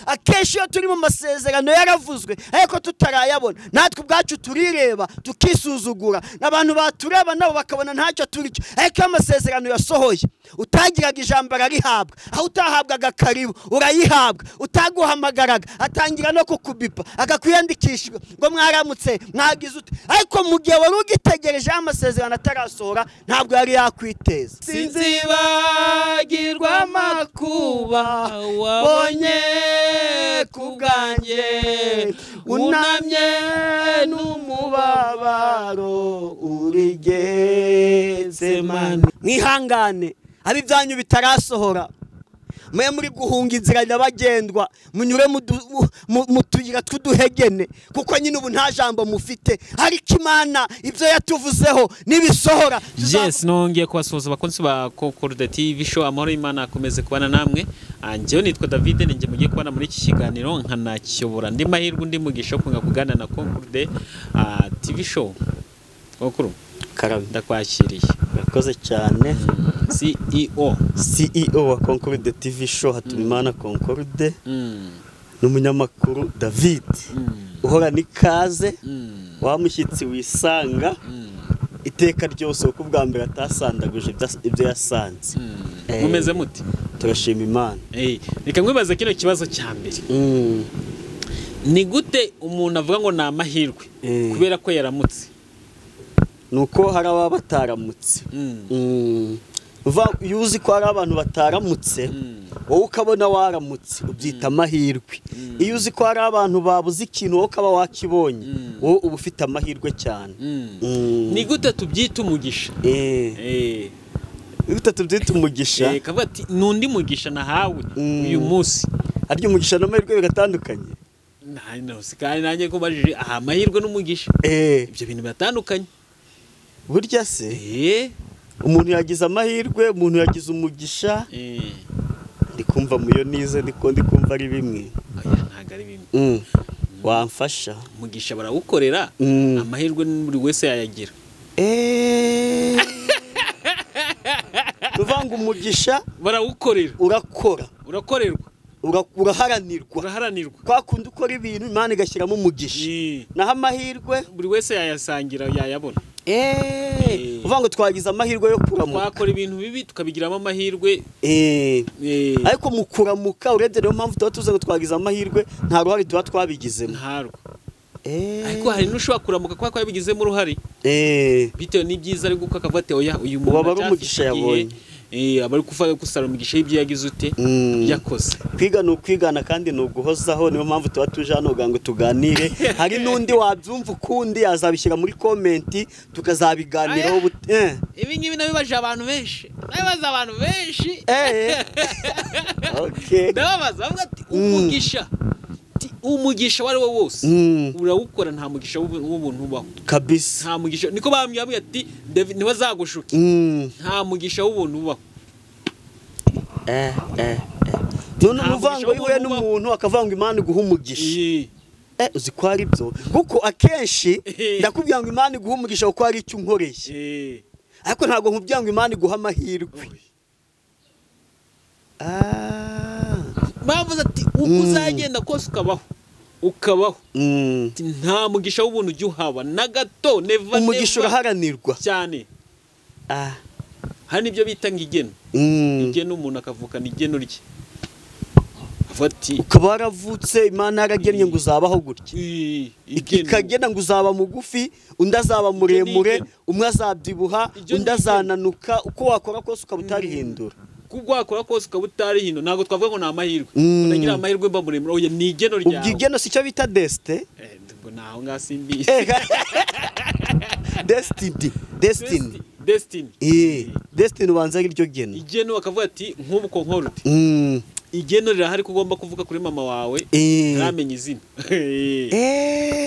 akenshi iyo turi mu masezerano yaravuzwe ariko tutarayabona natwe ubwacu turireba tukisuzugura n'abantu batureba nabo bakabona ntacyo turicyo ariko amasezerano yasohoye utagiraga ijambo rarihabwa aho utahabwaga karibu urayihabwa utaguhamagaraga atangira no kukubipa akakwiyandikisha ngo mwaramutse mwagize ute ariko mu gihe wari ugitegereje amasezerano atarasohora ntabwo yari yakwiteza sinzibagirwa amakuba wabonye kubwanjye unamye n'umubabaro urigeze mani mwihangane abi byanyu bitarasohora mwe muri guhunga inzira nyabagendwa munyure mu tuyira tw'uduhegene kuko nyine ubu nta jambo mufite ariko Imana ibyo yatuvuzeho nibisohora. Yes, nongeye kubasuhuza abakunzi ba Concorde TV show. Amahoro y'Imana akomeze kubana namwe. Anjewe nitwa David, ninjye mugiye kubana muri iki kiganiro nkanakiyobora ndi mahirwe ndi mugisha kunga kugana na Concorde TV show. Okuru Karame ndakwakiriye. Yakoze cyane. CEO wa Concorde TV show Hatumimana Concorde. N'umunyamakuru David. Uhora nikaze. Wamushyitsi wisanga. Iteka ryose uko bwa mbere atasandaguje ibyo yasanze. Mumeze muti? Turashima Imana. Reka nkwibaze kino kibazo cya mbere. Ni gute umuntu avuga ngo na amahirwe kubera ko yaramutse? Nuko hari abataramutse. Yuzi ko hari abantu bataramutse wowe ukabona waramutse ubyita amahirwe. Iyo uzi ko hari abantu babuze ikintu wowe ukaba wakibonye wowe uba ufite amahirwe cyane. Ni gute tubyita umugisha? Gute tubyita umugisha? Kavuga ati nundi mugisha nahawe uyu munsi. Aryo umugisha n'amahirwe bigatandukanye. Kandi nanjye ko bajije amahirwe n'umugisha. Ibyo bintu biratandukanye. Burya se umuntu yagize amahirwe, umuntu yagize umugisha. Ndi kumva muyo nize ndi kumva ari bimwe. Ntago ari bimwe. Wamfasha. Umugisha barawukorera, amahirwe buri wese yayagira. Tuvanga umugisha barawukorera. Urakorerwa. Uraharanirwa. Kwa kundi ukora ibintu Imana igashyiramo umugisha. Naho amahirwe buri wese yayasangira yayabona. Uvanga twagize amahirwe yo kuramuka. Twakora ibintu bibi tukabigiramo amahirwe. Ariko mu kuramuka urebye niyo mpamvu tuba tuze ngo twagize amahirwe nta ruhari tuba twabigizemo. Ntarwo. Ariko hari n'ushobora kuramuka kwa yabigizemo uruhari. Bitewe n'ibyiza ari guka akavate oya uyu muntu waba umugisha yabonye. Abari kufa gusara umugisha y'ibyo yagize ute yakoze. Kwiga no kwigana kandi no guhozaho niyo mpamvu tuba tuje hano ngo tuganire. Hari nundi wabyumva ukundi azabishyira muri comment tukazabiganiraho. Ibi ngibi nabibaje abantu benshi. Nabibaza abantu benshi. Okay. Ndabaza avuga ati umugisha wari wo wose urawukora nta mugisha w'ubuntu ubaho kabisa. Nta mugisha niko bambwiye ati David ntibazagushuke. Nta mugisha w'ubuntu ubaho. None umuvango yiwe n'umuntu akavanga Imana guha umugisha. Uzi ko ari byo kuko akenshi ndakubwira ngo Imana guha umugisha uko ari icyo unkoreye. Ariko ntago nkubwira ngo Imana guha amahirwe. Bavuze ati uko uzagenda kose ukabaho nta mugisha w'ubuntu ujya uhaba na gato. Never umugisha uraharanirwa cyane. Hani ibyo bita ngigeno. Igeno umuntu akavukana igeno rye. Afati ukaba waravutse Imana yaragennye ngo uzabaho gutya. Ikagena ngo uzaba mugufi, undi azaba muremure, umwe azabyibuha, undi azananuka. Uko wakora kose ukabutarihindura. Kubwakora kose ukabutari hino ntago twavuga ngo na amahirwe. Unagira amahirwe mba muremure oya ni igeno ryawe. Ubwigeno si cyo bita destiny. Naho ngasimbi. Destiny. Destiny ubanza iryo geno. Igeno bakavuga ati nk'ubu ko nkoruti. Igeno rirahari kugomba kuvuga kuri mama wawe namenye izina.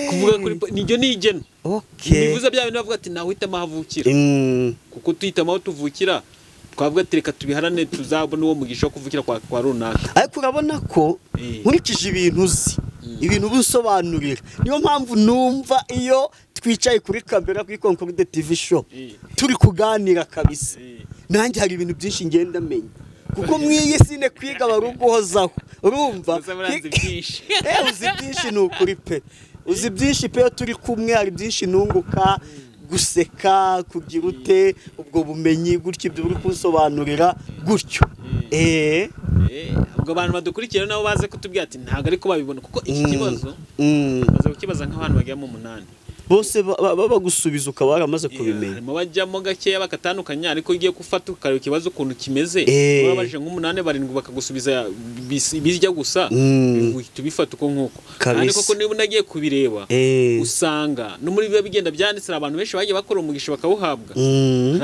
Kuvuga kuri nijyo ni igeno. Bivuze bya bintu bavuga ati nawe hitama havukira. Kuko tuhitama aho tuvukira twavuga ati reka tubiharane tuzabona uwo mugisha wo kuvukira kwa runaka. Ariko urabona ko nkurikije ibintu uzi ibintu busobanurira niyo mpamvu numva iyo twicaye kuri kamera kuri Concorde TV show turi kuganira kabisa. Nanjye hari ibintu byinshi ngenda menya kuko mwiye sine kwiga baruguhozaho urumva uzi byinshi uzi byinshi ni ukuri pe uzi byinshi pe turi kumwe hari byinshi nunguka guseka kugira ute ubwo bumenyi gutyo ibyo uri kusobanurira gutyo ubwo abantu badukurikira nabo baze kutubwira ati ntago ariko babibona kuko iki kibazo baza kukibaza nk'abantu bagiye mu 8 bose bagusubiza ukaba waramaze kubimenya harimo bajyamo gakeya bakatandukanya ariko ugiye gufata ukareba ikibazo ukuntu kimeze babaje nk'8 barindwi bakagusubiza bijya gusa tubifata uko nkuko kandi koko niba unagiye kubireba usanga no muri biba bigenda byanditse abantu benshi bagiye bakora umugisha bakawuhabwa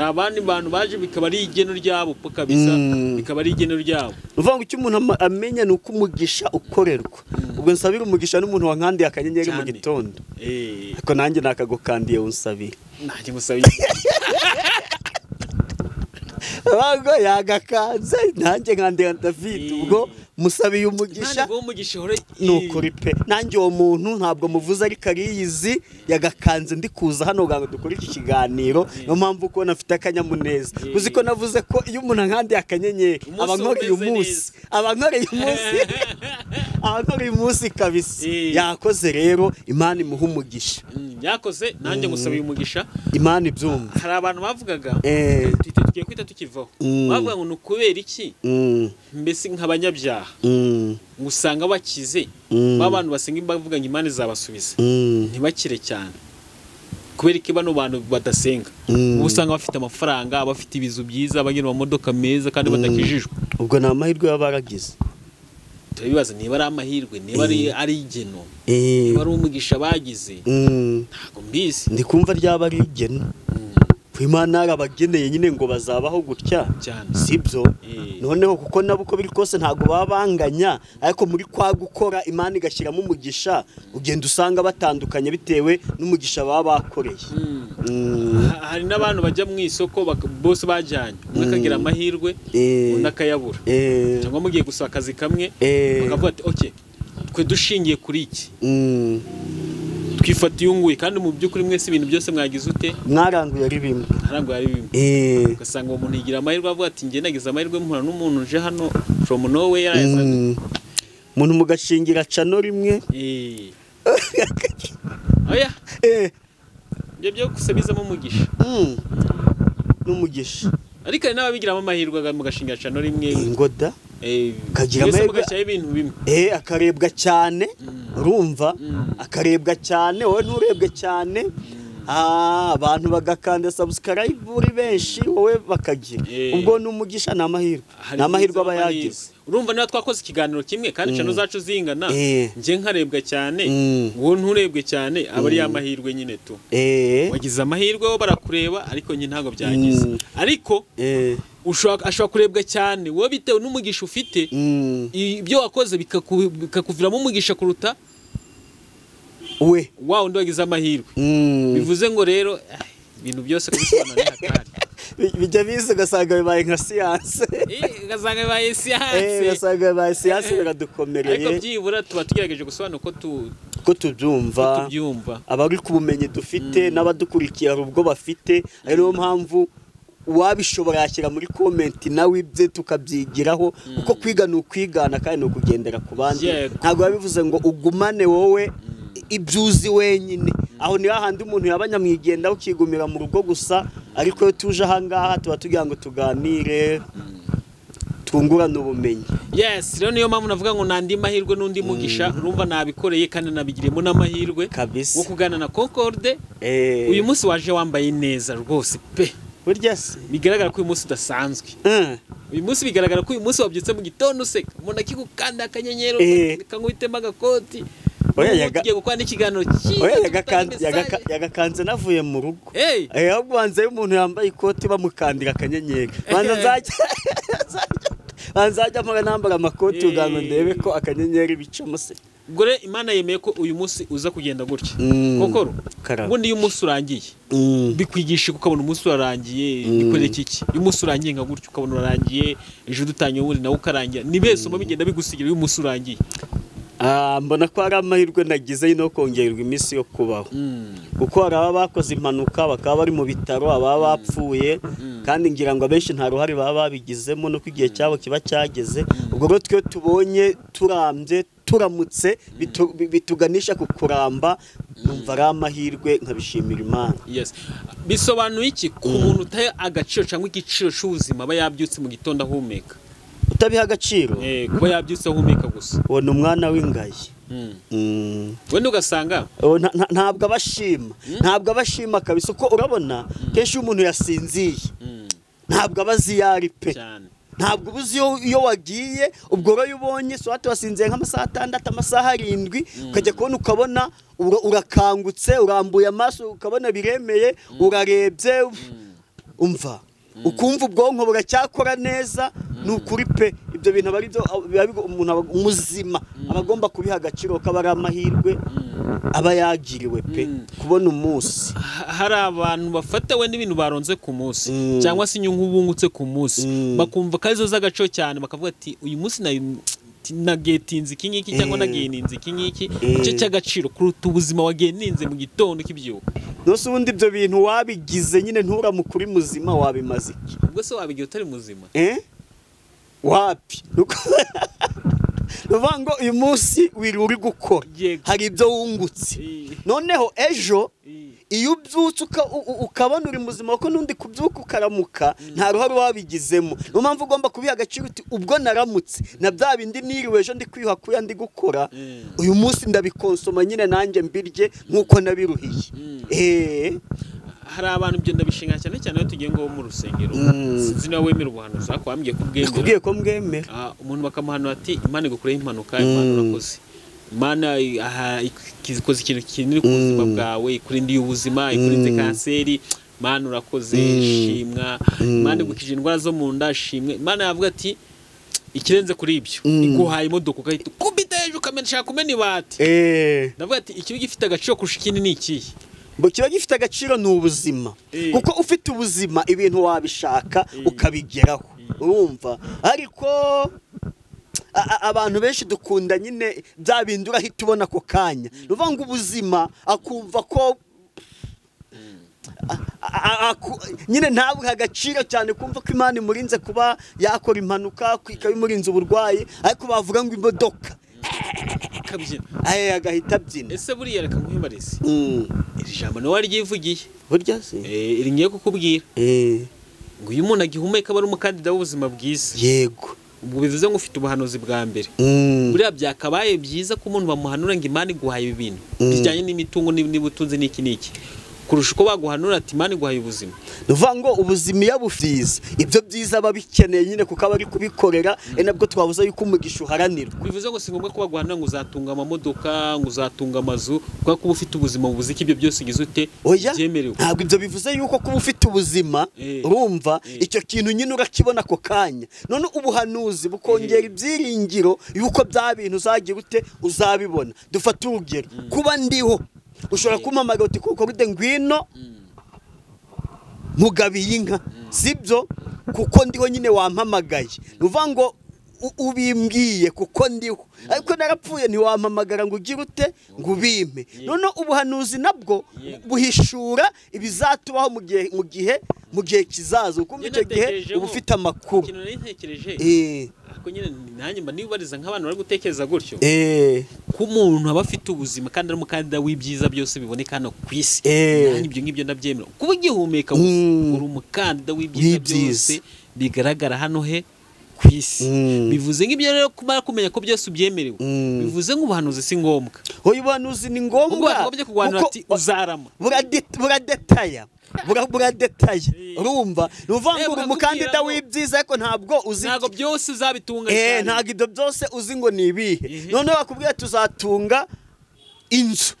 hari abandi bantu baje bikaba ari igeno ryabo kabisa bikaba ari igeno ryabo uvuga ngo icyo umuntu amenya nuko umugisha ukorerwa ubwo nsabira umugisha n'umuntu wankandiye akanyenyeri mu gitondo ariko nanjye nakagukandiye unsabira nanjye musabira bago yagakanze nanjye nkandira David ubwo musabiye umugisha nukuri pe nanjye uwo muntu ntabwo muvuze ari kariyizi yagakanze ndi kuza hano gango dukora iki kiganiro no mpamvu ko nafite akanyamuneza uzi ko navuze ko iyo umuntu nkandi akanyenyeri abankoreye umunsi kabisa yakoze rero Imana imuha umugisha yakoze nanjye ngusabiye umugisha Imana ibyumva hari abantu bavugaga tugiye kwita tukivaho bavuga ngo nukubera iki mbese nk'abanyabyaha ngusanga bakize babantu basenga bavuga ngo Imana izabasubiza ntibakire cyane kubera iki bano bantu badasenga ubusanga bafite amafaranga bafite ibizu byiza bagenda mu modoka meza kandi badakijijwe ubwo na amahirwe y'abaragize turabibaza niba ari amahirwe niba ari igeno niba ari umugisha bagize ntago mbizi ndi kumva ryaba ari igeno Imana arabageneye nyine ngo bazabaho gutya sibyo noneho kuko nabo uko biri kose ntago babanganya ariko muri kwa gukora Imana igashyiramo umugisha ugenda usanga batandukanye bitewe n'umugisha baba bakoreye hari n'abantu bajya mu isoko bose bajyanye umwe akagira amahirwe undi akayabura cyangwa mugiye gusaba akazi kamwe bakavuga ati okay twe dushingiye kuri iki twifatiye unguye kandi mu by'ukuri mwese ibintu byose mwagize ute mwaranguye ari bimwe ugasanga uwo muntu yigira amahirwe avuga ati njye nagize amahirwe mpura n'umuntu uje hano from nowhere umuntu mugashingira cano rimwe oya ibyo byo gusabizamo umugisha n'umugisha ariko hari n'ababigiramo amahirwe mugashingira cano rimwe ingoda kagira amahirwe ibintu bimwe akarebwa cyane urumva akarebwa cyane wowe nturebwe cyane abantu bagakanda subscribe uri benshi wowe bakagira ubwo n'umugisha n'amahirwe aba yagize urumva niba twakoze ikiganiro kimwe kandi cano zacu zingana nje nkarebwa cyane wowe nturebwe cyane aba ari amahirwe nyine tu wagize amahirwe wo barakureba ariko nyine ntago byagize ariko ashobora kurebwa cyane wowe bitewe n'umugisha ufite ibyo wakoze bikakuviramo umugisha kuruta we wawe undi wagize amahirwe bivuze ngo rero ibintu byose kubisobanura ni hatari bijya biza ugasanga bibaye nka siyanse ugasanga bibaye siyanse biradukomereye ariko byibura tuba tugerageje gusobanura ko tubyumva abari ku bumenyi dufite n'abadukurikiye hari ubwo bafite ari niyo mpamvu wabishobora yashyira muri komenti nawe ibye tukabyigiraho kuko kwiga ni ukwigana kandi ni ukugendera ku bandi ntabwo bivuze ngo ugumane wowe ibyuzi wenyine aho ni hahandi umuntu yaba nyamwigenda ukigumira mu rugo gusa ariko iyo tuje ahangaha tuba tugira ngo tuganire twungurane ubumenyi rero niyo mpamvu navuga ngo nandi mahirwe n'undi mugisha urumva nabikoreye kandi nabigiremo n'amahirwe wo kuganira na Concorde uyu munsi waje wambaye neza rwose pe burya se bigaragara ko uyu munsi udasanzwe uyu munsi bigaragara ko uyu munsi wabyutse mu gitondo useka umuntu akigukanda akanyenyero kankubitemo agakoti tugiye gukora n'ikiganiro yagakanze navuye mu rugo ahubwo wanze y'umuntu yambaye ikoti bamukandira akanyenyeri banzajya mpora nambara amakoti ugango ndebe ko akanyenyeri bicamo se ubwo rero Imana yemeye ko uyu munsi uza kugenda gutya koko ubundi iyo umunsi urangiye bikwigisha ukabona umunsi urarangiye bikorera iki iyo umunsi urangiye nka gutya ukabona urarangiye ejo dutanye ubundi nawe ukarangira ni bese bigenda bigusigira iyo umunsi urangiye mbona ko ari amahirwe nagize no kongererwa iminsi yo kubaho kuko hari ababa bakoze impanuka bakaba bari mu bitaro, ababa bapfuye kandi ngira ngo abenshi nta ruhare baba babigizemo no igihe cyabo kiba cyageze. Ubwo rero twe tubonye turambye turamutse bituganisha ku kuramba, numva ari amahirwe nkabishimira Imana. Yes. Bisobanuye iki ku muntu utaye agaciro cyangwa igiciro cy'ubuzima aba yabyutse mu gitondo ahumeka? Utabiha agaciro? Kuba yabyutse ahumeka gusa. Ubona umwana w'ingayi. Wenda ugasanga ntabwo abashima kabisa, uko urabona kenshi umuntu yasinziye ntabwo abazi yari pe, ntabwo ubuzi iyo wagiye ubwo rero ubonye so hati wasinziye nk'amasaha 6 amasaha 7 ukajya kubona ukabona urakangutse urambuye amaso ukabona biremeye urarebye umva ukumva ubwonko buracyakora neza. Nukuri pe ibyo bintu abari byo umuntu umuzima abagomba kubiha agaciro kabari amahirwe aba yagiriwe pe kubona umunsi. Hari abantu bafatawe n'ibintu baronze ku munsi cyangwa se inyungu bungutse ku munsi bakumva kazo z'agaciro cyane bakavuga ati uyu munsi nagetinze iki ngiki cyangwa nageninze iki ngiki icyo cy'agaciro kuruta ubuzima wageninze mu gitondo kibyuka. Nose ubundi ibyo bintu wabigize nyine nturamukuri muzima wabimaze iki? Ubwo se wabigiye utari muzima? Wapi Nuvango uyu munsi uri gukora hari ibyo wungutse, noneho ejo iyo ubyutse ukabona uri muzima ko nundi kubyuka ukaramuka nta ruhare wabigizemo. Niyo mpamvu ugomba kubiha agaciro uti ubwo naramutse na bya bindi niriwe ejo ndi kwiyuha kuya ndi gukora uyu munsi ndabikonsoma nyine nanjye mbirye nk'uko nabiruhiye. Hari abantu ibyo ndabishinga cyane cyane iyo tugiye ngo mu rusengero sinzi niba wemera ubuhanuzi ariko wambwiye kubwemera ko mwemera umuntu bakamuhanura ati Imana igukureho impanuka, Imana urakoze, Imana ikoze ikintu kinini ku buzima bwawe, ikurindiye ubuzima, ikurinze kanseri, Imana urakoze shimwa, Imana igukije indwara zo mu nda shimwe. Imana yavuga ati ikirenze kuri ibyo iguhaye imodoka ukahita kubita hejuru ukamenyesha kumena ibati. Ndavuga ati ikibi gifite agaciro kurusha ikindi ni ikihe? Kiba gifite agaciro ni ubuzima, kuko ufite ubuzima ibintu wabishaka ukabigeraho urumva. Ariko abantu benshi dukunda nyine bya bindi urahita ubona ako kanya, nuvuga ngo ubuzima akumva ko nyine ntabwo agaciro cyane kumva ko Imana imurinze kuba yakora impanuka ikabimurinze uburwayi, ariko bavuga ngo imodoka agahita abyina. Ese buriya reka nkwibarize iri jambo nawe waryivugiye burya se iri ngiye kukubwira ngo uyu muntu agihumeka aba ari umukandida w'ubuzima bwiza. Yego, ubwo bivuze ngo ufite ubuhanuzi bwa mbere buriya byakabaye byiza ko umuntu bamuhanura ngo Imana iguhaye ibi bintu bijyanye n'imitungo n'ubutunzi n'iki n'iki kurusha uko baguhanura ati Imana iguhaye ubuzima. Nuvuga ngo ubuzima iyo bufyiza ibyo byiza babikeneye nyine kuko abari kubikorera nabwo twabuza yuko umugisha uharanirwa. Bivuze ngo si ngombwa ko baguhanura ngo uzatunga amamodoka ngo uzatunga amazu kuko kuba ufite ubuzima buvuze ko ibyo byose ugize ute byemerewe. Ntabwo ibyo bivuze yuko kuba ufite ubuzima urumva icyo kintu nyine urakibona ako kanya, none ubuhanuzi bukongera ibyiringiro yuko bya bintu uzagira ute uzabibona. Dufata urugero kuba ndiho ushobora kumamagara uti kuko rude ngwino mugabiye inka sibyo kuko ndiho nyine wampamagaye. Nuvuga ngo ubimbwiye kuko ndiho, ariko narapfuye ntiwampamagara ngo ugire ute ngo ubimpe. None ubuhanuzi nabwo buhishura ibizatubaho mu gihe kizaza, ukumva icyo gihe uba ufite amakuru. Ariko nyine nanjye mba nibariza nk'abantu bari gutekereza gutyo ko umuntu aba afite ubuzima kandi ari umukandida w'ibyiza byose biboneka hano ku isi. Nanjye ibyo ngibyo ndabyemera kuba ugihumeka uri umukandida w'ibyiza byose bigaragara hano he ku isi. Bivuze nk'ibyo rero kumara kumenya ko byose ubyemerewe bivuze nk'ubuhanuzi si ngombwa. Ubuhanuzi ni ngombwa kuko uzarama buradetaya urumva. Nuvuga ngo uri umukandida w'ibyiza ariko ntabwo uzi ntabwo byose uzabitunga ntabwo ibyo byose uzi ngo ni ibihe. None bakubwira tuzatunga inzu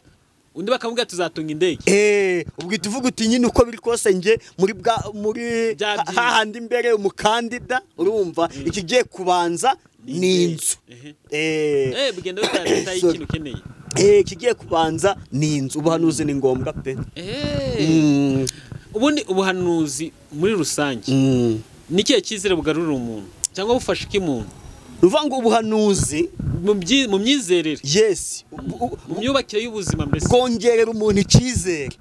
undi bakamubwira tuzatunga indege ubwo tuvuga uti nyine uko biri kose nge muri hahandi imbere umukandida urumva ikigiye kubanza ni inzu bigenda bitari ikintu ukeneye kigiye kubanza ni inzu. Ubuhanuzi ni ngombwa pe. Ubundi ubuhanuzi muri rusange n'ikihe cyizere bugarurira umuntu cyangwa bufasha iki muntu? uvuga ngo ubuhanuzi mu myizerere, yes, mu myubakire y'ubuzima mbese bwongerera umuntu icyizere.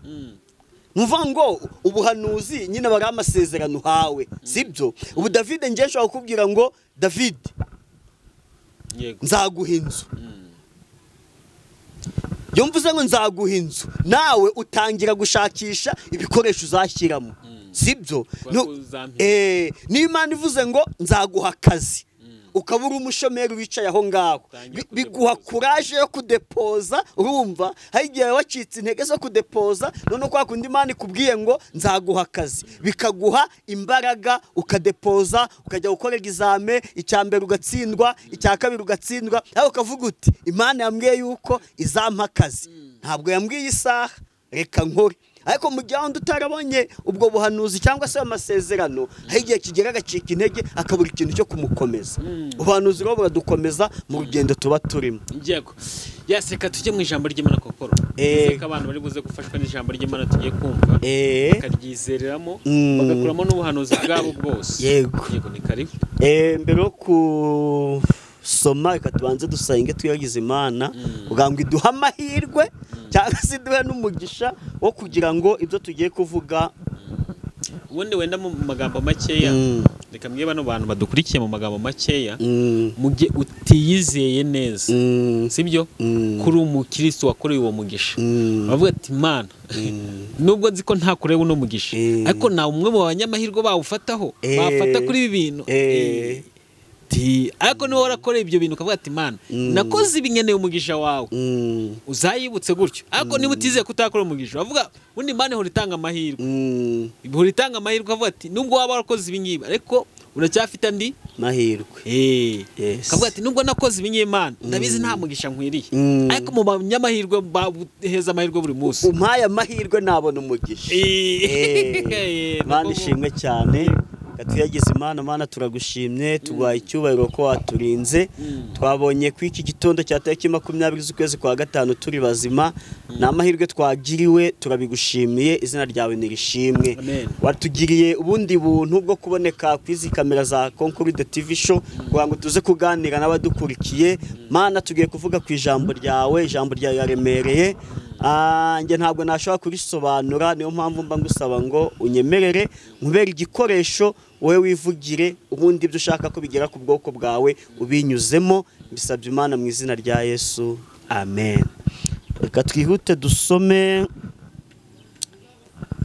Nuvuga ngo ubuhanuzi nyine bari amasezerano hawe, sibyo? Ubu David ngiye nshobora kukubwira ngo David nzaguha inzu. Iyo mvuze ngo nzaguha inzu, nawe utangira gushakisha ibikoresho uzashyiramo, sibyo? Niba Imana ivuze ngo nzaguha akazi, ukaba uri umushomeri wicaye aho ngaho, biguha kuraje yo kudepoza. Urumva hari igihe wacitse intege zo kudepoza, none kwa kundi Imana ikubwiye ngo nzaguha akazi, bikaguha imbaraga ukadepoza, ukajya gukora examen, icya mbere ugatsindwa, icya kabiri ugatsindwa, aho ukavuga uti Imana yambwiye yuko izampa akazi, ntabwo yambwiye isaha, reka nkore. Ariko mu gihe wundi utarabonye ubwo buhanuzi cyangwa se amasezerano, hari igihe kigera agacika intege, akabura ikintu cyo kumukomeza. Ubuhanuzi rero buradukomeza mu rugendo tuba turimo. Yego. Yaseka tujye mu ijambo ry'Imana kokoro. Seka abantu bari buze gufashwa n'ijambo ry'Imana tugiye kumva. Bakaryizereramo, bagakuramo n'ubuhanuzi bwabo bwose. Yego. Yego, ni karibu. Mbere yo soma reka tubanze dusenge twiyagize Imana kugira ngo iduhe amahirwe cyangwa se iduhe n'umugisha wo kugira ngo ibyo tugiye kuvuga ubundi wenda mu magambo makeya, reka mbwiye bano bantu badukurikiye mu magambo makeya, mugihe utiyizeye neza, sibyo? Kuri umukristo wakoreye uwo mugisha, bavuga ati Imana nubwo nzi ko nta kureba uno mugisha, ariko na umwe mu banyamahirwe bawufataho, bafata kuri ibi bintu, ariko niwe warakoreye ibyo bintu ukavuga ati Imana nakoze ibinkeneye umugisha wawe, uzayibutse gutyo. Ariko niba utizeye kutakora umugisha, bavuga ubundi Imana ihora itanga amahirwe, ihora itanga amahirwe, ukavuga ati nubwo waba warakoze ibingibi ariko uracyafite andi mahirwe. Kavuga ati nubwo nakoze ibingibi Imana ndabizi nta mugisha nkwiriye, ariko mu banyamahirwe baheza amahirwe buri munsi, umpaye amahirwe nabona umugisha. Imana ishimwe cyane. Tuyagize Imana turagushimye, tuguhaye icyubahiro ko waturinze. Twabonye ku iki gitondo cya tariki 20 z'ukwezi kwa gatanu turi bazima, ni amahirwe twagiriwe, turabigushimiye, izina ryawe nirishimwe. Watugiriye ubundi buntu bwo kuboneka ku izi kamera za Concorde TV show kugira ngo tuze kuganira n'abadukurikiye. Mana, tugiye kuvuga ku ijambo ryawe, ijambo ryawe yaremereye, nge ntabwo nashobora kurisobanura, niyo mpamvu mba ngusaba ngo unyemerere nkubera igikoresho, wowe wivugire ubundi ibyo ushaka ko bigera ku bwoko bwawe ubinyuzemo. Bisabye Imana mu izina rya Yesu, amen. Reka twihute dusome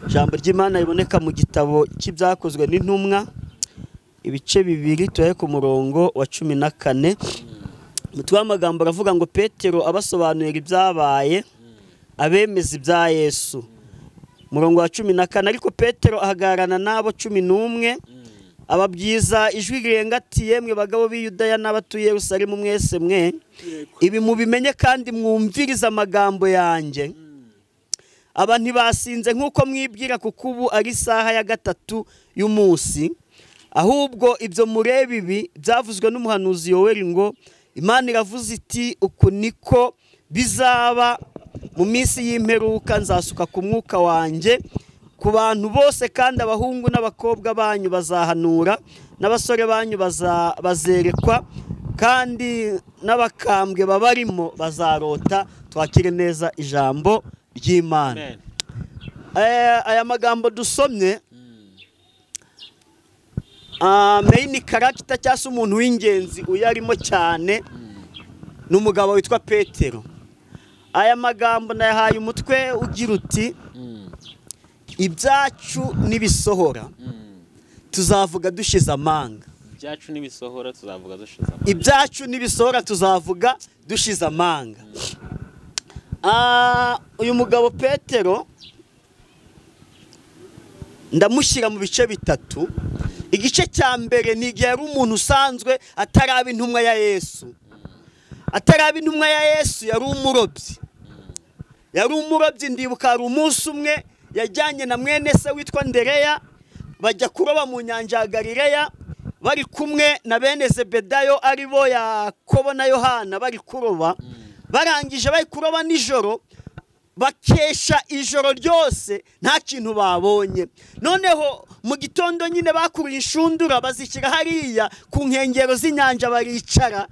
ijambo ry'Imana riboneka mu gitabo cy'ibyakozwe n'intumwa, ibice 2, tuye ku murongo wa 14. Mutwe w'amagambo aravuga ngo Petero abasobanurira ibyabaye, abemeza ibya Yesu. Murongo wa 14, ariko Petero ahagararana nabo 11 ababyiza ijwi rirenga ati yemwe bagabo b'i Yudaya n'abatuye Yerusalemu mwese mwe, ibi mubimenye kandi mwumviriza amagambo yanjye. Aba ntibasinze nk'uko mwibwira, kuko ubu ari isaha ya 3 y'umunsi, ahubwo ibyo mureba ibi byavuzwe n'umuhanuzi Yoweli ngo Imana iravuze iti uku niko bizaba mu minsi y'imperuka, nzasuka ku mwuka wanjye ku bantu bose, kandi abahungu n'abakobwa banyu bazahanura, n'abasore banyu bazerekwa, kandi n'abakambwe babarimo bazarota. Twakire neza ijambo ry'Imana. Aya magambo dusomye, main character cyangwa se umuntu w'ingenzi uyarimo cyane n'umugabo witwa Petero. Aya magambo nayahaye umutwe ugira uti ibyacu nibisohora tuzavuga dushize amanga. Ibyacu nibisohora tuzavuga dushize amanga. Ibyacu nibisohora tuzavuga dushize amanga. Uyu mugabo Petero ndamushyira mu bice 3. Igice cya mbere ni igihe ari umuntu usanzwe ataraba intumwa ya Yesu. Ataraba intumwa ya Yesu yari umurobyi. Yari umurobyi, ndibuka ari umunsi umwe yajyanye na mwene se witwa Andereya, bajya kuroba mu nyanja ya Galileya, bari kumwe na bene Zebedayo ari bo Yakobo na Yohana, bari kuroba. Barangije bari kuroba nijoro, bakesha ijoro ryose nta kintu babonye. Noneho mu gitondo nyine bakuruye inshundura bazishyira hariya ku nkengero z'inyanja baricara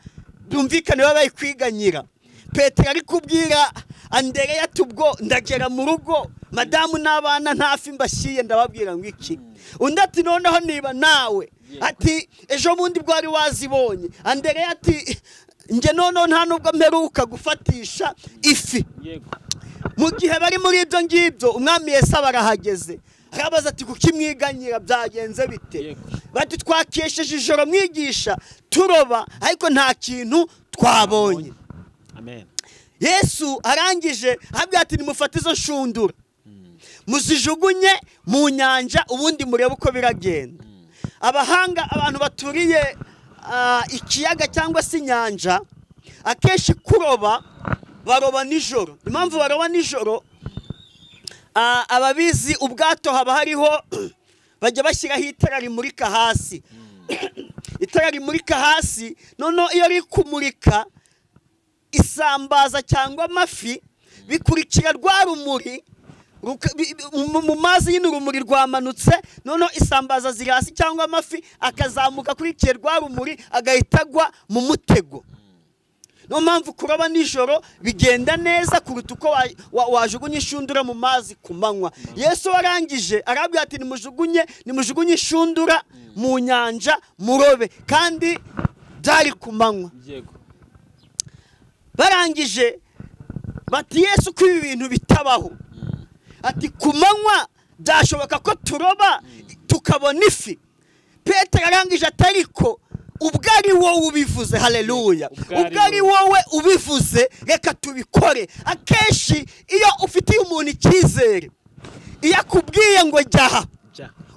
byumvikane baba bari kwiganyira. Petero ari kubwira Andereya ati ubwo ndagera mu rugo madamu n'abana ntafi mbashyiye ndababwira ngo iki. Undi ati noneho niba nawe ati ejo bundi bwari wazibonye. Andereya ati nge noneho nta nubwo mperuka gufatisha ifi. Mu gihe bari muri ibyo ngibyo umwami Yesu barahageze arabaza ati kuki mwiganyira byagenze bite? Bati twakesheje ijoro mwigisha turoba ariko nta kintu twabonye. Amen. Yesu arangije abwira ati nimufate izo nshundura muzijugunye mu nyanja ubundi murebe uko biragenda. Abahanga abantu baturiye ikiyaga cyangwa se inyanja akenshi kuroba baroba nijoro. Impamvu baroba nijoro ababizi ubwato haba hariho bajya bashyiraho itara rimurika hasi. Itara rimurika hasi noneho iyo riri kumurika isambaza cyangwa amafi bikurikira rwa rumuri mu mazi y'ino rumuri rwamanutse noneho isambaza ziri hasi cyangwa amafi akazamuka kuri rwa rumuri agahita agwa mu mutego. No mpamvu kuroba nijoro bigenda neza kuruta uko wajugunye inshundura mu mazi ku manywa. Yesu warangije arabwira ati nimujugunye inshundura mu nyanja murobe, kandi byari ku manywa. Barangije bati Yesu ko ibi bintu bitabaho, ati ku manywa byashoboka ko turoba tukabona ifi. Petero arangije atariko ubwo ari wowe ubivuze. Haleluya. Ubwo ari wowe ubivuze reka tubikore. Akenshi iyo ufitiye umuntu icyizere iyo akubwiye ngo jyaha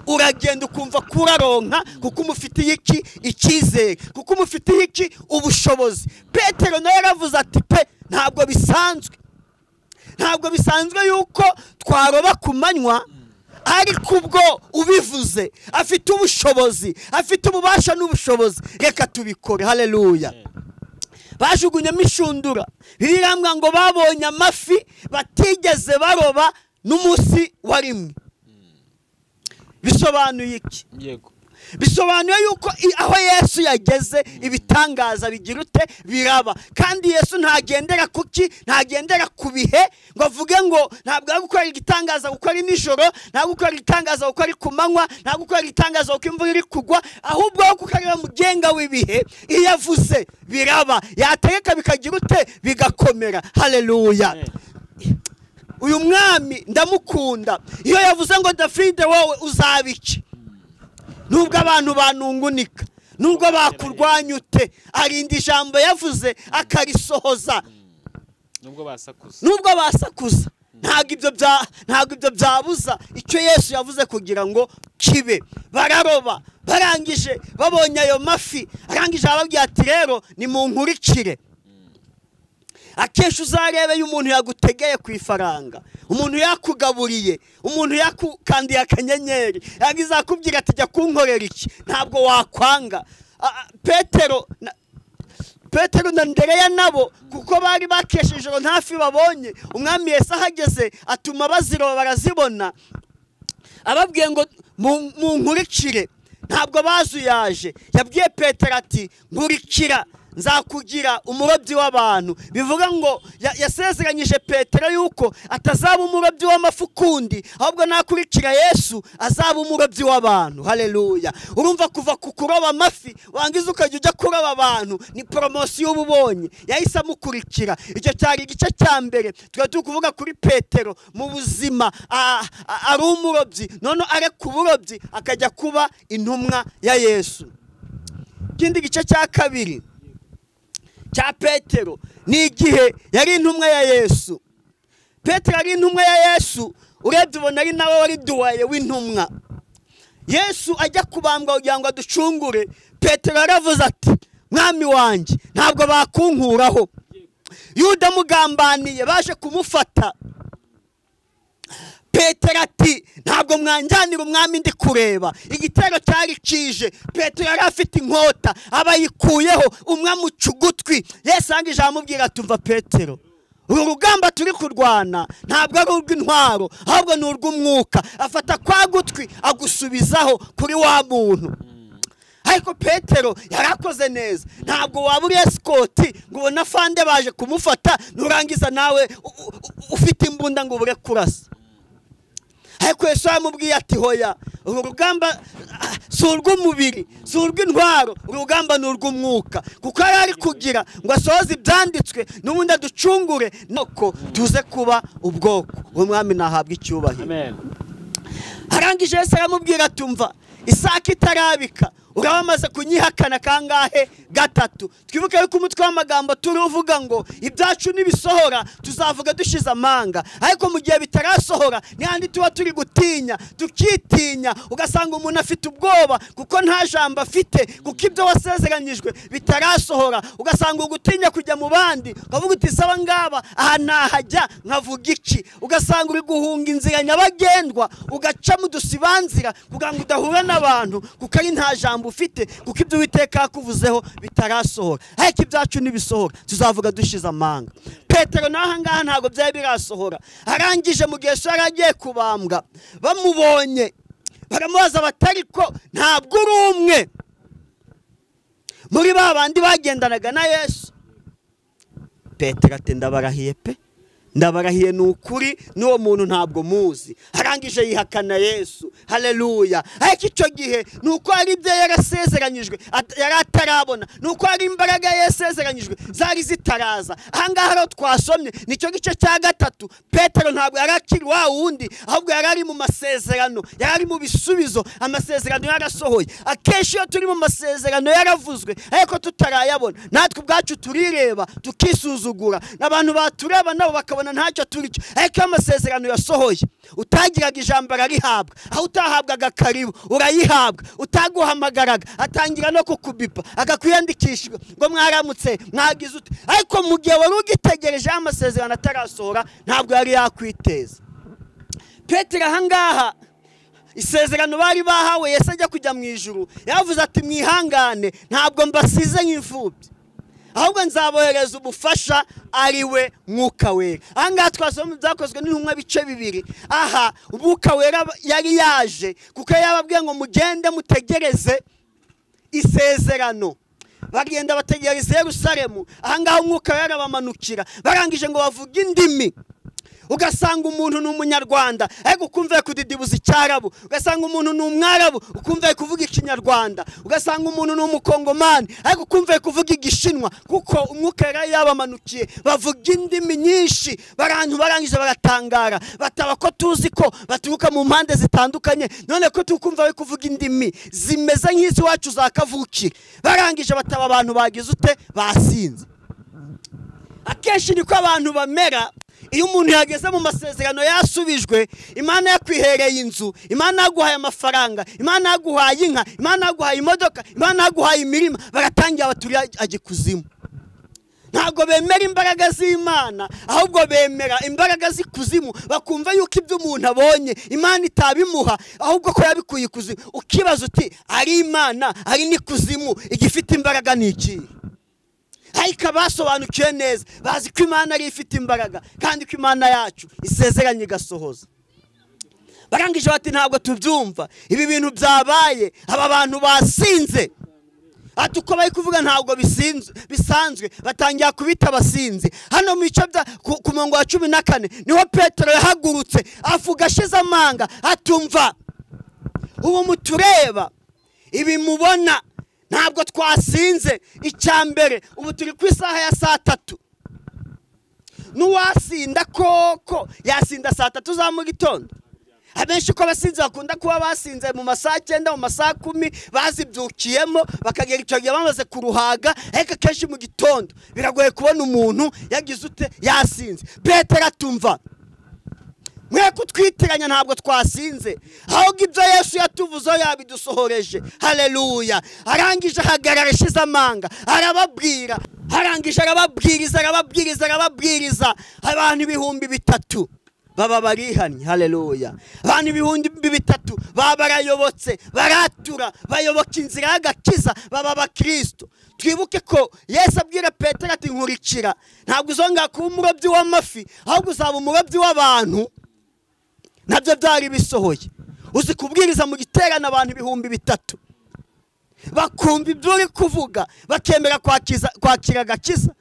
uragenda ukumva kuraronka kuko umufitiye iki icyizere, kuko umufitiye iki ubushobozi. Petero nawe yaravuze ati pe ntabwo bisanzwe yuko twaroba ku manywa, ariko ubwo ubivuze afite ubushobozi, afite ububasha n'ubushobozi, reka tubikore. Haleluya. Bajugunyemo inshundura, birambwa ngo babonye amafi batigeze baroba n'umunsi wa rimwe. Bisobanuye iki? Bisobanuye yuko aho Yesu yageze ibitangaza bigira ute biraba. Kandi Yesu ntagendera kuki, ntagendera ku bihe ngo avuge ngo ntabwo ari gukora igitangaza kuko ari nijoro, ntabwo gukora igitangaza kuko ari ku manywa, ntabwo gukora igitangaza kuko imvura iri kugwa, ahubwo kuko ari mugenga w'ibihe. Iyo yavuze biraba, yategeka bikagira ute bigakomera. Haleluya. Uyu mwami ndamukunda. Iyo yavuze ngo Davide wowe uzabiki, nubwo abantu banungunika, nubwo bakurwanya ute, arinda ijambo yavuze akarisohoza. Nubwo basakuza ntabwo ibyo byabuza icyo Yesu yavuze kugira ngo kibe. Bararoba, barangije babonye ayo mafi, arangije ababwira ati rero nimunkurikire. Akenshi uzarebe y'umuntu yagutegeye ku ifaranga, umuntu yakugaburiye, umuntu yakukandiye akanyenyeri, yagize akubwira ati jya kunkorera iki, ntabwo wakwanga. Petero na Andereya nabo kuko bari bakesheje ijoro ntafi babonye, umwami Yesu ahageze atuma baziroba barazibona, ababwiye ngo munkurikire. Ntabwo bazuyaje, yabwiye Petero ati nkurikira nzakugira umurobyi w'abantu. Bivuga ngo yasezeranyije Petero yuko atazaba umurobyi w'amafi ukundi, ahubwo nakurikira Yesu azaba umurobyi w'abantu. Haleluya. Urumva kuva ku kuroba amafi wangiza ukajya ujya kuroba abantu ni promosiyo ubonye. Yahise amukurikira. Icyo cyari igice cya mbere. Turi kuvuga kuri Petero mu buzima ari umurobyi, none areka uburobyi akajya kuba intumwa ya Yesu. Ikindi gice cya kabiri cya Petero ni igihe yari intumwa ya Yesu. Petero ari intumwa ya Yesu, urebye ubona ari nawe wari duwaye w'intumwa. Yesu ajya kubambwa kugira ngo aducungure, Petero aravuze ati mwami wanjye ntabwo bakunkuraho. Yuda mugambaniye baje kumufata, Petero ati ntabwo mwanjyanira umwami ndi kureba. Igitero cyari kije, Petero yari afite inkota abayikuyeho, umwe amuca ugutwi. Yesu angije amubwira ati umva Petero, uru rugamba turi kurwana ntabwo ari urw'intwaro ahubwo ni urw'umwuka. Afata kwa gutwi agusubizaho kuri wa muntu. Ariko Petero yarakoze neza. Ntabwo waba uri escort ngo ubona fande baje kumufata nurangiza nawe ufite imbunda ngo ubure kurasa. Ariko Yesu yamubwiye ati hoya, uru rugamba si urw'umubiri, si urw'intwaro, urugamba ni urw'umwuka. Kuko yari kugira ngo asohoze ibyanditswe n'ubundi aducungure nuko tuze kuba ubwoko. Umwami nahabwa icyubahiro. Amen. Arangije Yesu aramubwira ati umva, isaka itarabika urabamaze kunyihakana kangahe? Gatatu. Twibuke yuko umutwe w'amagambo turuvuga ngo ibyacu nibisohora tuzavuga dushize amanga. Ariko mu gihe bitarasohora n'andi tuba turi gutinya, tukitinya, ugasanga umuntu afite ubwoba kuko nta jambo afite, kuko ibyo wasezeranyijwe bitarasohora. Ugasanga ugutinya kujya mu bandi, ukavuga uti saba ngaba aha nahajya nkavuga iki. Ugasanga uri guhunga inzira nyabagendwa, ugaca mu dusibanzira kugira ngo udahura n'abantu, kuko ari nta jambo ufite, kuko ibyo Uwiteka yakuvuzeho bitarasohora. Ariko ibyacu nibisohora tuzavuga dushize amanga. Petero naho ngaha ntabwo byari birasohora. Arangije mu gihe Yesu yaragiye kubambwa, bamubonye baramubaza batari ko ntabwo uri umwe muri ba bandi bagendanaga na Yesu. Petero ati ndabarahiye pe, ndabarahiye ni ukuri n'uwo muntu ntabwo muzi. Arangije yihakana Yesu. Haleluya. Ariko icyo gihe nuko ari ibyo yarasezeranyijwe yari atarabona, nuko ari imbaraga yasezeranyijwe zari zitaraza. Ahangaha rero twasomye nicyo gice cya gatatu. Petero ntabwo yari akiri wa wundi, ahubwo yari ari mu masezerano, yari ari mu bisubizo. Amasezerano yarasohoye. Akenshi iyo turi mu masezerano yaravuzwe ariko tutarayabona, natwe ubwacu turireba tukisuzugura, n'abantu batureba nabo bakabona ntacyo turicyo. Ariko amasezerano yasohoye, utagiraga ijambo ararihabwa, aho utahabwaga karibu urayihabwa, utaguhamagaraga atangira no kukubipa akakwiyandikisha ngo mwaramutse mwagize ute. Ariko mu gihe wari ugitegereje amasezerano atarasohora ntabwo yari yakwiteza. Petero ahangaha isezerano bari bahawe Yesu ajya kujya mu ijuru yavuze ati mwihangane, ntabwo mbasize nk'imfubyi, ahubwo nzabohereza umufasha ari we Mwuka Wera. Ahangaha twasoma byakozwe n'intumwa bice bibiri. Aha Mwuka Wera yari yaje kuko yababwiye ngo mugende mutegereze isezerano. Bagenda bategereza Yerusalemu. Ahangaha Mwuka Wera bamanukira, barangije ngo bavuge indimi. Ugasanga umuntu ni umunyarwanda ariko ukumva kudidibuza icyarabu, ugasanga umuntu ni umwarabu ukumva kuvuga ikinyarwanda, ugasanga umuntu ni umukongomani ariko ukumva kuvuga igishinwa, kuko Umwuka Wera yabamanukiye bavuga indimi nyinshi. Barangije baratangara, bataba ko tuzi ko baturuka mu mpande zitandukanye, none ko tukumva kuvuga indimi zimeze nk'izi wacu za kavukire. Barangije bataba abantu bagize ute, basinze. Akenshi niko abantu bamera iyo umuntu yageze mu masezerano yasubijwe. Imana yakwihereye inzu, Imana yaguhaye amafaranga, Imana yaguhaye inka, Imana yaguhaye imodoka, Imana yaguhaye imirima, baratangira baturiye agikuzimu. Ntabwo bemera imbaraga z'Imana, ahubwo bemera imbaraga z'ikuzimu. Bakumva yuko ibyo umuntu abonye Imana itabimuha, ahubwo ko yabikuye ikuzimu. Ukibaza uti ari Imana ari n'ikuzimu, igifite imbaraga ni iki? Ariko abasobanukiwe neza bazi ko Imana ari ifite imbaraga, kandi ko Imana yacu isezeranye igasohoza. Barangije bati ntabwo tubyumva ibi bintu byabaye, aba bantu basinze. Ati uko bari kuvuga ntabwo bisanzwe, batangira kubita abasinzi. Hano mu bice ku murongo wa 14 niho Petero yahagurutse avuga ashize amanga, atumva ubu mutureba ibi mubona ntabwo twasinze. Icyambere ubu turi ku isaha ya 3. Nuwasinda koko yasinda 3 za mu gitondo. Abenshi ko basinze bakunda kuba basinze mu masaha 9 mu masaha 10 bazibyukiyemo bakagera icyo gihe bamaze kuruhaga. Ariko kenshi mu gitondo biragoye kubona umuntu yagize ute, yasinze. Petero atumva mwe kutwitiranya ntabwo twasinze, ahubwo ibyo Yesu yatuvuzo yabidusohoreje. Haleluya. Arangije hagarara ashize amanga arababwira, arangije arababwiriza abantu 3,000 baba barihanye. Haleluya. Abantu ibihumbi 3 baba barayobotse, baratura, bayoboka inzira y'agakiza, baba abakristo. Twibuke ko Yesu abwira Petero ati nkurikira, ntabwo uzongera kuba umurobyi w'amafi, ahubwo uzaba umurobyi w'abantu. Nabyo byari bisohoye. Uzi kubwiriza mu giterane abantu ibihumbi 3 bakumva ibyo uri kuvuga, bakemera kwakira agakiza.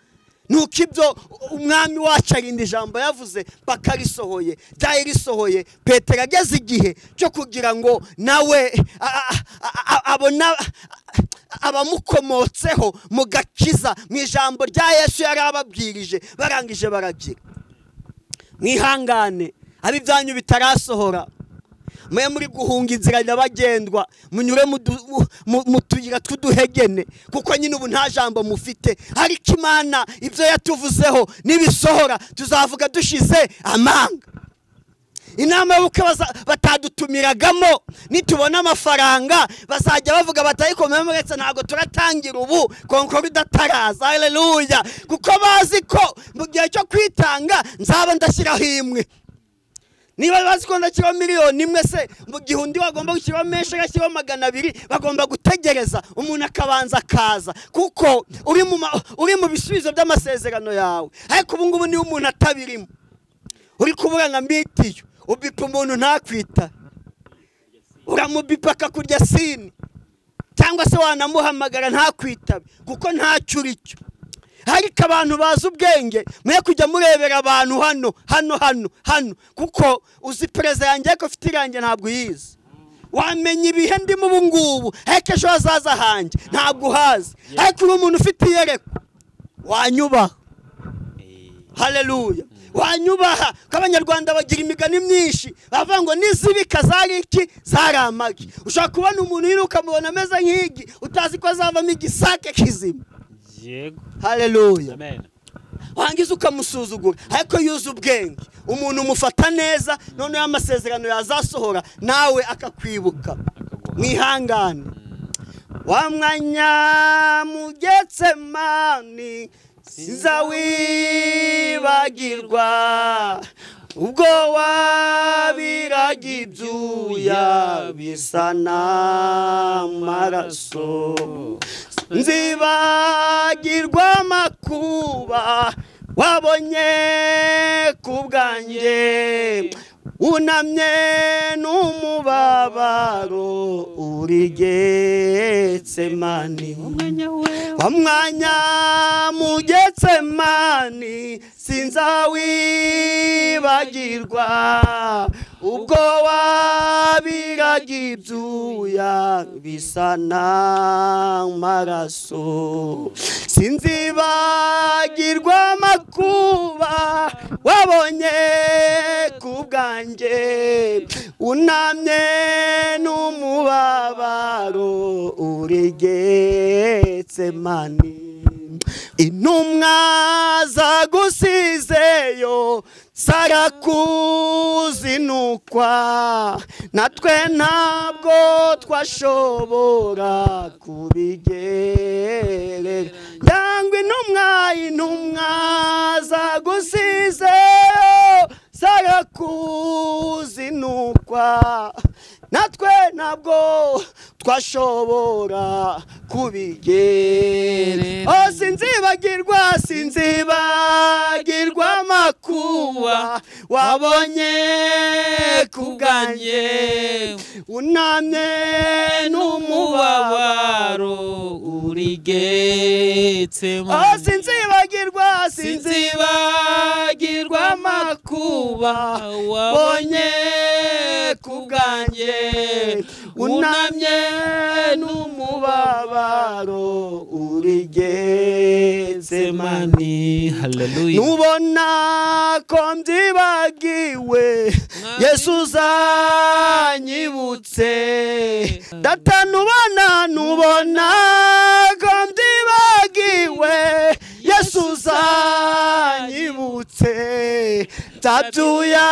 Nuko ibyo umwami wacu arinda ijambo yavuze bakarisohoye. Ryari risohoye. Petero ageze igihe cyo kugira ngo nawe abona abamukomotseho mu gakiza, mu ijambo rya Yesu yari ababwirije, barangije baragira. Mwihangane abi byanyu bitarasohora, mwe muri guhunga inzira nyabagendwa, munyure mu tuyira tw'uduhegene, kuko nyine ubu nta jambo mufite. Ariko Imana ibyo yatuvuzeho nibisohora tuzavuga dushize amanga. Inama y'ubukwe batadutumiragamo, nitubona amafaranga bazajya bavuga batayikomeye mwese ntago turatangira ubu konkora idataraza. Haleluya. Kuko bazi ko mu gihe cyo kwitanga nzaba ndashyiraho imwe. Niba bazi ko ndashyiraho miliyoni imwe, se mu gihe undi wagomba gushyiraho menshi agashyiraho 200, bagomba gutegereza umuntu akabanza akaza, kuko uri mu bisubizo by'amasezerano yawe. Ariko ubu ngubu niba umuntu atabirimo, uri kubura nka mitiyo, ubipa umuntu ntakwita, uramubipa akakurya sini, cyangwa se wanamuhamagara ntakwitabe kuko ntacyo uri cyo. Ariko abantu bazi ubwenge mwe kujya murebera abantu hano, kuko uzi pereza yanjye ko afite irange ntabwo yize. Wamenya ibihe ndimo ubu ngubu, ariko ejo hazaza hanjye ntabwo uhazi. Ariko uri umuntu ufite iyereko, wanyubaha. Haleluya. Wanyubaha. Abanyarwanda bagira imigani myinshi, bavuga ngo nizibika zari iki, zari amagi. Ushaka kubona umuntu yiruka mubona ameze nk'igi, utazi ko azavamo igisake kizima. Yego. Haleluya. Amen. Wangiza ukamusuzugura, ariko yuza ubwenge, umuntu umufata neza, none amasezerano yazasohora nawe akakwibuka. Mwihangane. Wa mwanya mu Getsemani sinzawibagirwa, ubwo wabiraga ibyuya bisa n'amaraso. Nzibagirwa amakuba wabonye ku bwanjye, unamye n'umubabaro uri Getsemani. Wa mwanya mu Getsemani sinzawibagirwa, ubwo wabiraga ibyuya bisa n'amaraso. Sinzibagirwa amakuba wabonye ku bwanjye, unamye n'umubabaro uri Getsemani. Intumwa zagusizeyo zarakuzinukwa, natwe ntabwo twashobora kubigerera. Yangwa intumwa zagusizeyo zarakuzinukwa, natwe ntabwo twashobora kubigerera. Oh, sinzibagirwa amakuba wabonye ku bwanjye, unamye n'umubabaro uri Getsemani. Oh, sinzibagirwa amakuba wabonye ku bwanjye, unamye n'umubabaro uri Getsemani. Haleluya. Nubona ko mbyibagiwe, Yesu uzanyibutse. Data nubona ko mbyibagiwe, Yesu uzanyibutse. Tabyuya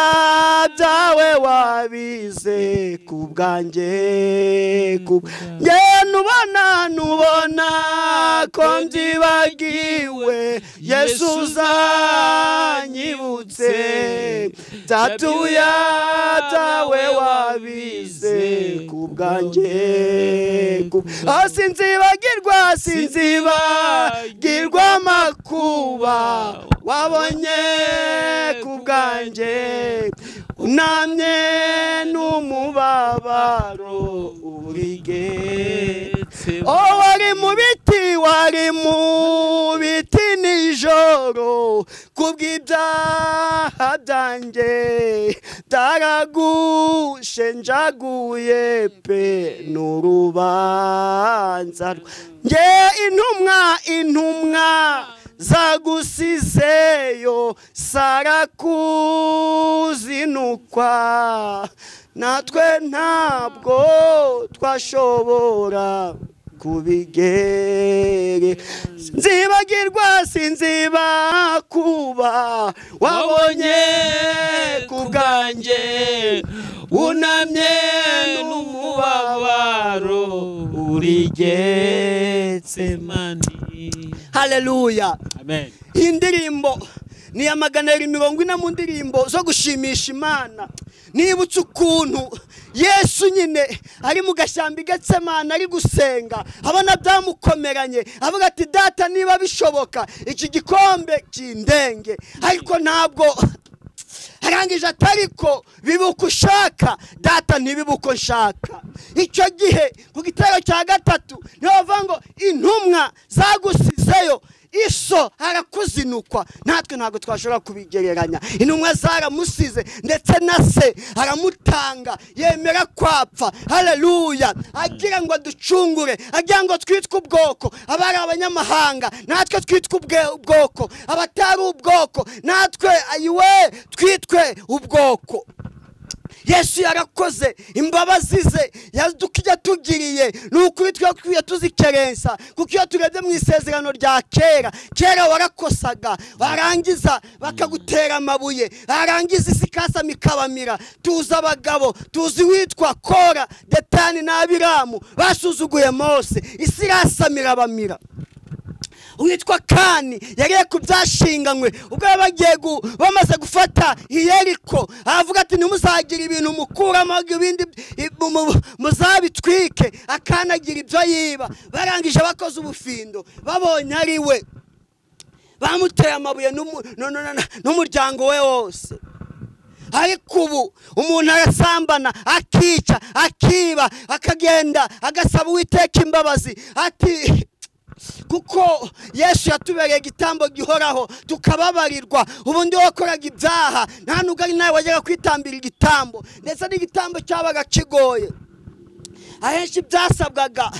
byawe wabize ku bwanjye, nubona ko mbyibagiwe, Yesu uzanyibutse. byatuya byawe wabize ku bwanjye sinzibagirwa amakuba wabonye ku bwanjye unamye n'umubabaro urigetse wari mu biti nijoro kubw'ibyaha byanjye byaragushenjaguye pe n'urubanza nge intumwa zagusizeyo sarakuzinukwa natwe ntabwo twashobora kubigere sinzibakuba wabonye ku bwanjye unamye n'umubabaro urigetse mani. Haleluya, amen. Indirimbo ni ya 240 mu ndirimbo zo gushimisha Imana. Nibutse ukuntu Yesu nyine ari mu gashyamba Getsemane ari gusenga, abona byamukomeranye, avuga ati data niba bishoboka iki gikombe kindenge, ariko ntabwo arangije atariko bibuka ushaka data ntibibuko nshaka. Icyo gihe ku gitero cya gatatu niho bavuga ngo intumwa zagusizeyo iso harakuzinukwa, natwe ntabwo twashobora kubigereranya. Intumwa zaramusize ndetse na se aramutanga, yemera kwapfa. Haleluya, agira ngo ducungure, agira ngo twitwe ubwoko, abari abanyamahanga natwe twitwe ubwoko, abatari ubwoko natwe ayiwe twitwe ubwoko. Yesu yarakoze, imbabazi ze yazidukije tugiriye, n'ukuri twakwiye tuzikerensa, kuko iyo turebye mu isezerano rya kera warakosaga, barangiza bakagutera amabuye, arangiza isi kasama ikabamira. Tuzi abagabo, tuzi witwa Kora, Datani na Abiramu basuzuguye Mose, isi irasamira bamira. Witwa Kani yagiye kubyashinganywe ubwo bamaze gufata Yeriko, aravuga ati ntimuzagira ibintu mukuramo, ibindi muzabitwike. Akanagira ibyo yiba, barangije bakoze ubufindo, babonye ari we, bamuteye amabuye n'umuryango we wose. Ariko ubu umuntu arasambana, akica, akiba, akagenda agasaba Uwiteka imbabazi, ati kuko Yesu yatubereye igitambo gihoraho tukababarirwa. Ubundi wakoraga ibyaha nta nubwo ari nawe wajyaga kwitambira igitambo, ndetse n'igitambo cyabaga kigoye. Ahenshi byasabwaga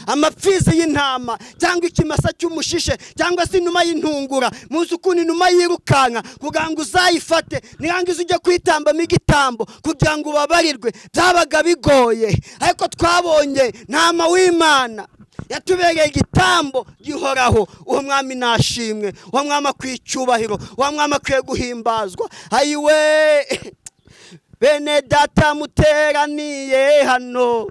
amapfizi y'intama cyangwa ikimasa cy'umushishe cyangwa se inuma y'intungura. Muzi ukuntu inuma yirukanka kugira ngo uzayifate nirangiza ujye kwitambamo igitambo kugira ngo ubabarirwe, byabaga bigoye. Ariko twabonye ntama w'Imana yatubereye igitambo gihoraho. Uwo mwami nashimwe, uwo mwami akwiye icyubahiro, uwo mwami akwiye guhimbazwa. Ayiwe bene data muteraniye hano,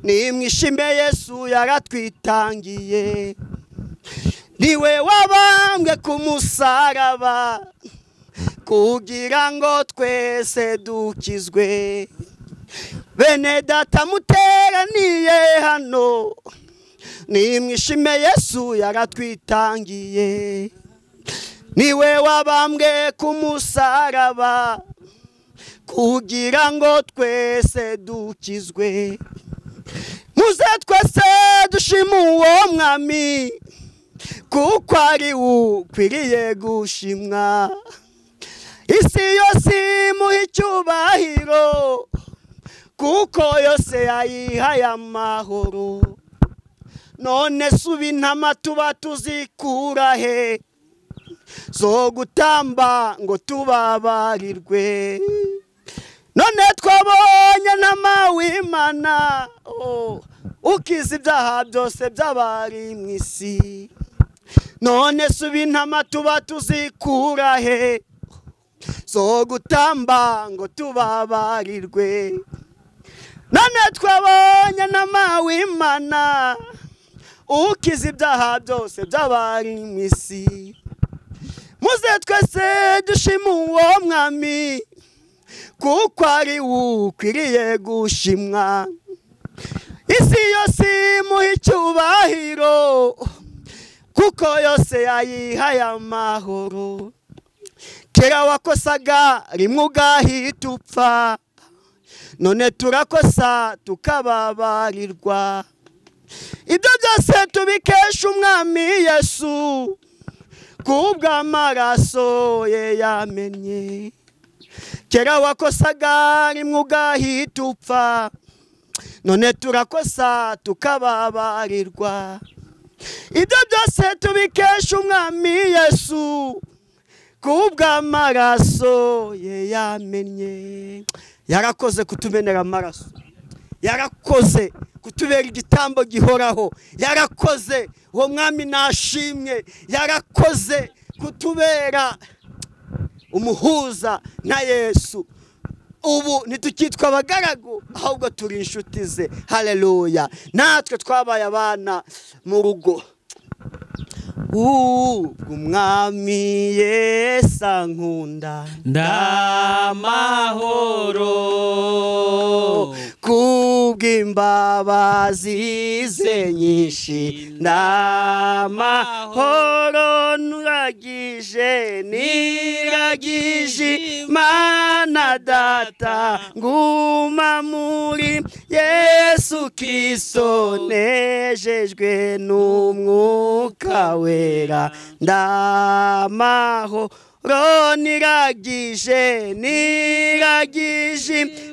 nimwishime Yesu yaratwitangiye, niwe wabambwe ku musaraba kugira ngo twese dukizwe. Bene data muteraniye hano, nimwishime Yesu yaratwitangiye, niwe wabambwe ku musaraba kugira ngo twese dukizwe. Muze twese dushima uwo mwami, kuko ari ukwiriye gushimwa. Isi yose imuha icyubahiro, kuko yose yayihaye amahoro. None suba intama tuba tuzikura he zo gutamba ngo tubabarirwe? None twabonye ntama w'Imana ukiza ibyaha byose by'abari mu isi. None suba intama tuba tuzikura he zo gutamba ngo tubabarirwe? None twabonye ntama w'Imana ukiza ibyaha byose by'abari mu isi. muze twese dushima uwo mwami kuko ari ukwiriye gushimwa isi yose imuha icyubahiro kuko yose yayihaye amahoro kera wakosaga rimwe ugahita upfa none turakosa tukababarirwa ibyo byose tubikesha umwami Yesu kubw'amaraso ye yamennye kera wakosaga rimwe ugahita upfa none turakosa tukababarirwa ibyo byose tubikesha umwami Yesu kubw'amaraso ye yamennye yarakoze kutumenera amaraso yarakoze kutubera igitambo gihoraho yarakoze uwo mwami nashimwe yarakoze kutubera umuhuza na Yesu ubu ntitukitwa abagaragu ahubwo turi inshuti ze haleluya natwe twabaye abana mu rugo umwami Yesu ankunda ndamahoro kubw'imbabazi ze nyinshi ndamahoro nuragije niragije Mana data nguma muri Yesu Kristo nejejwe n'umwuka wera ndamahoro niragije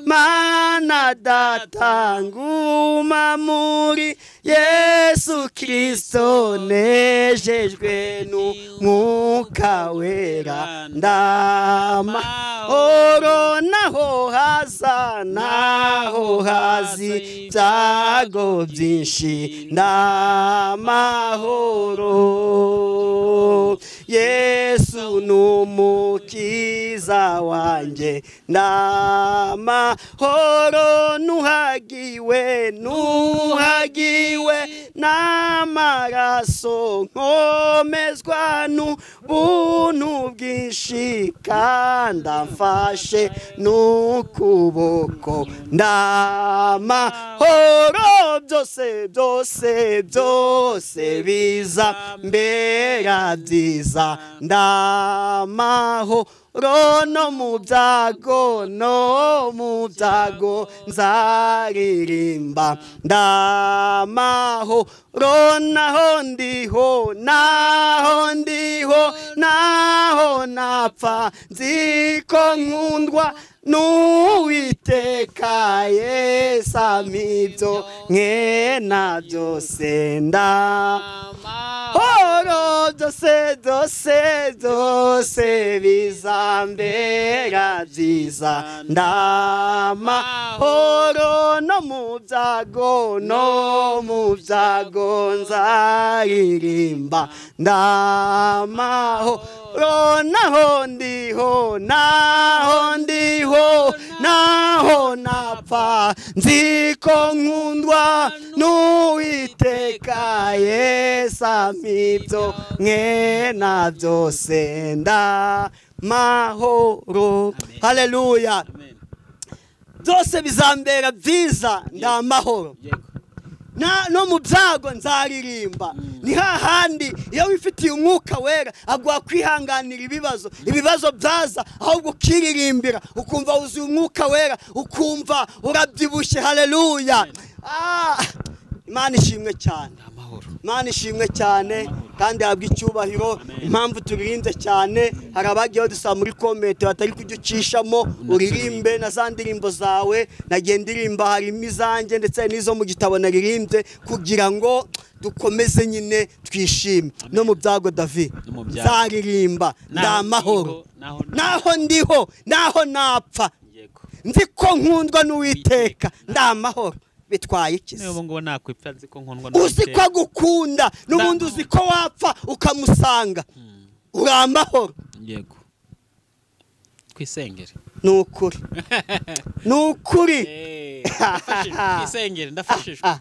Mana data nguma muri Yesu Kristo nejejwe n'umwuka wera ndamahoro naho hazi ibyago byinshi ndamahoro Yesu n'umukiza wanjye ndamahoro nuhagiwe n'amaraso nkomezwa n'ubuntu bwinshi kandi amfashe n'ukuboko ndamahoro byose biza mbera byiza ndamahoro no mu byago nzaririmba ndamahoro naho napfa nziko nkundwa n'Uwiteka Yesu amibyo nkena byose ndamahoro byose bizambera byiza ndamahoro no mu byago nzaririmba ndamahoro naho napfa nziko nkundwa n'Uwiteka Yesu amibyo nkena byose ndamahoro haleluya byose bizambera byiza ndamahoro no mu byago nzaririmba ni hahandi iyo wifitiye umwuka wera agwa kwihanganira ibibazo byaza ahubwo ukiririmbira ukumva wuzuye umwuka wera ukumva urabyibushye haleluya Imana ishimwe cyane Imana ishimwe cyane kandi habwa icyubahiro impamvu turirinze cyane hari abagiye dusaba muri komete batari kuducishamo uririmbe na za ndirimbo zawe nagiye ndirimba harimo izanjye ndetse n'izo mu gitabo naririmbye kugira ngo dukomeze nyine twishime no mu byago David zaririmba ndamahoro naho napfa nziko nkundwa n'Uwiteka ndamahoro bitwaye iki niyo ngo nakwipfa nziko nkundwa uziko gukunda n'ubundi uziko wapfa ukamusanga uramahoro yego twisengere nukuri twisengere ndafashishwa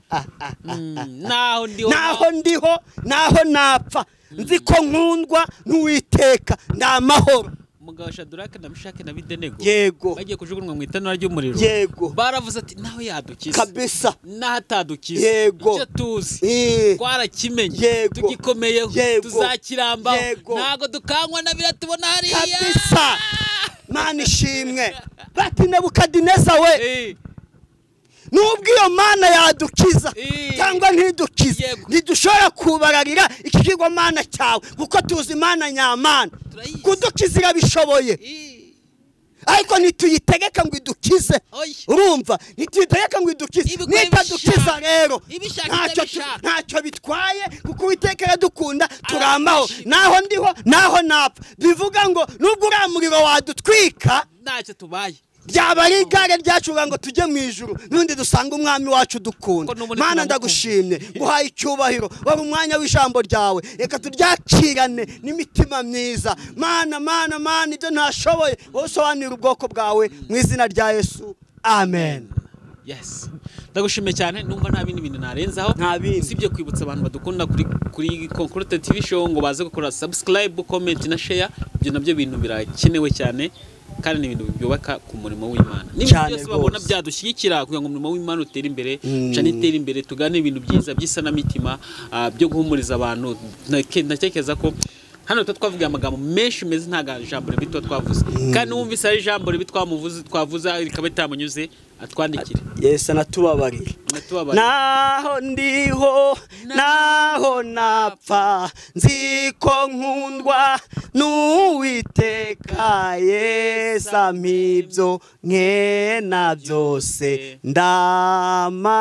naho napfa nzi ko nkundwa n'Uwiteka ndamahoro. Umugabo Shadraka na Meshaki na Abedenego Yego bagiye kujugunywa mu itanura ry'umuriro. Yego Baravuze ati nawe yadukiza kabisa n'ahatadukiza. Yego Icyo tuzi twarakimenye Yego tugikomeyeho Yego tuzakirambaho Yego ntago dukanywa na biratubona hariya kabisa. Mana ishimwe. Bati Nebukadineza we nubwo iyo Mana yadukiza cyangwa ntidukize ntidushobora kubararira iki kigomana cyawe kuko tuzi Imana nyamana kudukiza irabishoboye, ariko ntituyitegeka ngo idukize. Urumva, ntituyitegeka ngo idukize. Nitadukiza rero ntacyo bitwaye kuko Uwiteka aradukunda turamaho naho ndiho naho napfa. Bivuga ngo nubwo uriya muriro wadutwika ntacyo tubaye, byaba ari igare ryacuga ngo tujye mu ijuru n'undi dusanga umwami wacu dukunda. Mana ndagushimye nguhaye icyubahiro, wari umwanya w'ijambo ryawe, reka turyakirane n'imitima myiza. Mana ibyo ntashoboye wowe usobanurira ubwoko bwawe mu izina rya Yesu, amen. Yes, ndagushimiye cyane. Numva nta bindi bintu narenzaho usibye kwibutsa abantu badukunda kuri Concorde TV show ngo baze gukora subscribe, comment na share. Ibyo nabyo bintu birakenewe cyane kandi ni ibintu byubaka ku murimo w'Imana. N'ibintu byose babona byadushyigikira kugira ngo umurimo w'Imana utere imbere, cyane itere imbere, tugane ibintu byiza by'isanamitima byo guhumuriza abantu. Ndatekereza ko hano twavuga amagambo menshi meze ntaga ijambo ribitwa twavuze, kandi wumvise ari ijambo ribitwa twavuze rikaba tamunyuze atwandikire. Yesu anatubabarira. Naho ndiho naho napfa nziko nkundwa n'Uwiteka, Yesu amibyo nkena byose ndamahoro.